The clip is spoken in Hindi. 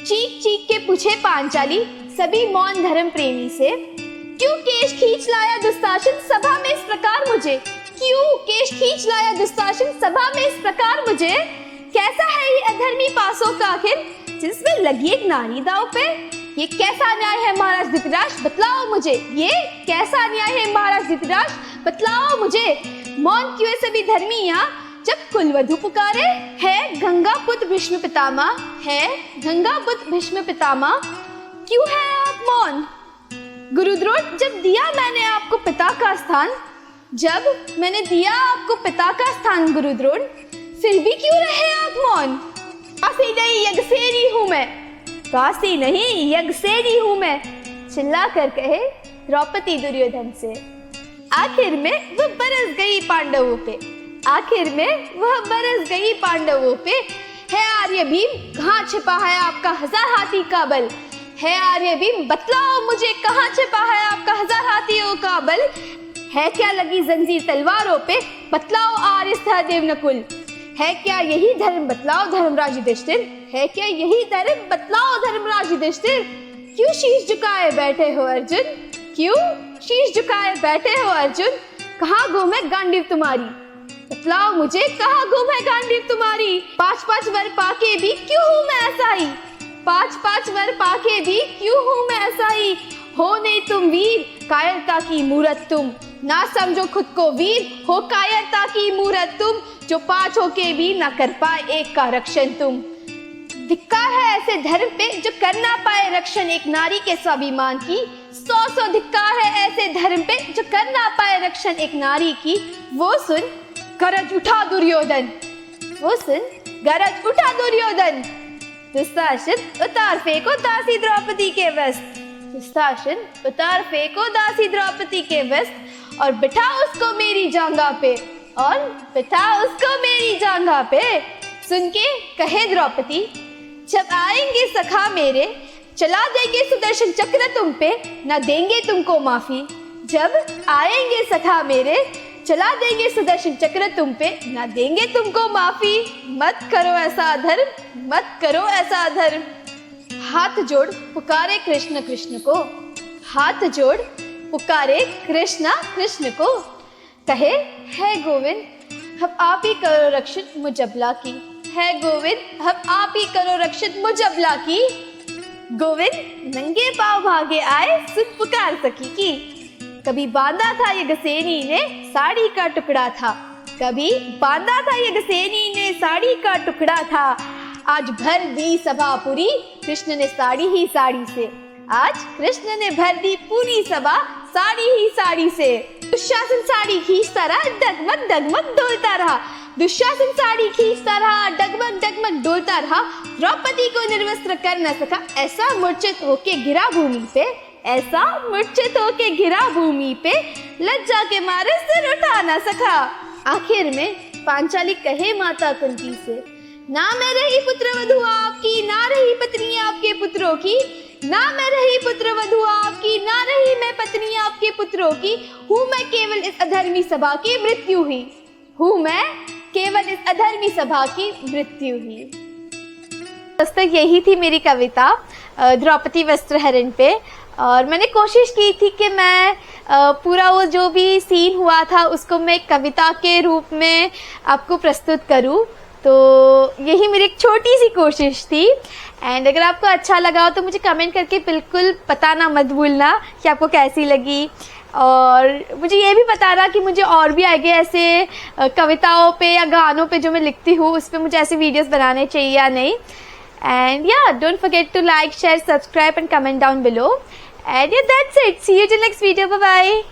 चीख चीख के पूछे पांचाली सभी मौन धर्म प्रेमी से, क्यों केश खींच लाया दुशासन सभा में इस प्रकार मुझे, क्यों केश खींच लाया दुशासन सभा में इस प्रकार मुझे, कैसा है ये अधर्मी पासों का आखिर जिसमें लगी एक नारी दाव पे, ये कैसा अन्याय है महाराज धृतराष्ट्र बतलाओ मुझे, ये कैसा अन्याय है महाराज धृतराष्ट्र बतलाओ मुझे। मौन क्यों है सभी धर्मी यहाँ जब कुलवधु पुकारे, है गंगा पुत्र भीष्म पितामह, है गंगा पुत्र भीष्म पितामह, क्यों है आप मौन। गुरुद्रोण जब दिया मैंने आपको पिता का स्थान, जब मैंने दिया आपको पिता का स्थान गुरुद्रोण, फिर भी क्यों रहे आप मौन। काशी नहीं यज्ञसेनी हूँ मैं, काशी नहीं यज्ञसेनी हूँ मैं, चिल्ला कर कहे द्रौपदी दुर्योधन से। आखिर में वह बरस गई पांडवों पे, आखिर में वह बरस गई पांडवों पे, है आर्य भीम कहाँ छिपा है आपका 1000 हाथी का बल, है आर्य भीम बतलाओ मुझे कहाँ छिपा है आपका 1000 हाथियों का बल, है क्या लगी जंजीर तलवारों पे बतलाओ आर्य सहदेव नकुल, है क्या यही धर्म बतलाओ धर्मराज युधिष्ठिर, है क्या यही धर्म बतलाओ धर्मराज युधिष्ठिर, क्यों शीश झुकाए बैठे हो अर्जुन, क्यों शीश झुकाए बैठे हो अर्जुन, कहाँ गुम है गांडीव तुम्हारी, बतलाओ मुझे कहाँ गुम है गांडीव तुम्हारी। 5-5 वर पाके भी क्यों हूँ मैं असाई, 5-5 वर पाके भी क्यों हूँ मैं असाई, हो नहीं तुम वीर कायरता की मूरत तुम, ना समझो खुद को वीर हो कायरता की मूरत तुम, जो 5 होके भी ना कर पाए एक का रक्षण तुम। धिक्कार है ऐसे धर्म पे जो कर ना पाए रक्षण एक नारी के स्वाभिमान की, 100 धिक्कार है ऐसे धर्म पे जो कर ना पाए रक्षण एक नारी की। वो सुन गरज उठा दुर्योधन, वो सुन गरज उठा दुर्योधन, दुशासन उतार फेंको दासी द्रौपदी के वस्त्र, दुशासन उतार फेंको दासी द्रौपदी के वस्त्र, और बिठा उसको मेरी जांघा पे, और बिठा उसको मेरी जांघा पे। सुन के कहे द्रौपदी जब आएंगे सखा मेरे चला देंगे सुदर्शन चक्र तुम पे, न देंगे तुमको माफी, जब आएंगे सखा मेरे चला देंगे सुदर्शन चक्र तुम पे, न देंगे तुमको माफी, मत करो ऐसा अधर्म, मत करो ऐसा अधर्म। हाथ जोड़ पुकारे कृष्ण कृष्ण को, हाथ जोड़ पुकारे कृष्ण कृष्ण को, कहे है गोविंद अब आप ही करो रक्षित मुजबला की, है गोविंद अब आप ही करो रक्षित मुजबला की। गोविंद नंगे पांव भागे आए सुन पुकार सखी की, कभी बांधा था यज्ञसेनी ने साड़ी का टुकड़ा था, कभी बांधा था यज्ञसेनी ने साड़ी का टुकड़ा था, आज भर दी सभा पूरी कृष्ण ने साड़ी ही साड़ी से, आज कृष्ण ने भर दी पूरी सभा साड़ी ही साड़ी से। दुशासन साड़ी खींचता रहा डगमग डगमग डोलता रहा, दुशासन साड़ी खींचता रहा डगमग डगमग डोलता रहा, द्रौपदी को निर्वस्त्र कर न सका, ऐसा मूर्छित होके गिरा भूमि पे, ऐसा मूर्छित होके गिरा भूमि पे, लज्जा के मारे सिर उठा न सका। आखिर में पांचाली कहे माता कुंती से, ना मैं रही पुत्र वधू आपकी, ना रही पत्नी आपके पुत्रों की, ना मैं रही पुत्र वधू आपकी, ना रही मैं पत्नी आपके पुत्रों की, हूँ मैं केवल इस अधर्मी सभा की मृत्यु ही, हूँ मैं केवल इस अधर्मी सभा की मृत्यु ही। दोस्तों यही थी मेरी कविता द्रौपदी वस्त्रहरण पे, और मैंने कोशिश की थी कि मैं पूरा वो जो भी सीन हुआ था उसको मैं कविता के रूप में आपको प्रस्तुत करूं, तो यही मेरी एक छोटी सी कोशिश थी। एंड अगर आपको अच्छा लगा हो तो मुझे कमेंट करके बिल्कुल बताना मत भूलना कि आपको कैसी लगी, और मुझे ये भी बताना कि मुझे और भी आगे ऐसे कविताओं पे या गानों पे जो मैं लिखती हूँ उस पर मुझे ऐसे वीडियोस बनाने चाहिए या नहीं। And yeah don't forget to like share subscribe and comment down below, and yeah, that's it. See you till next video. Bye bye.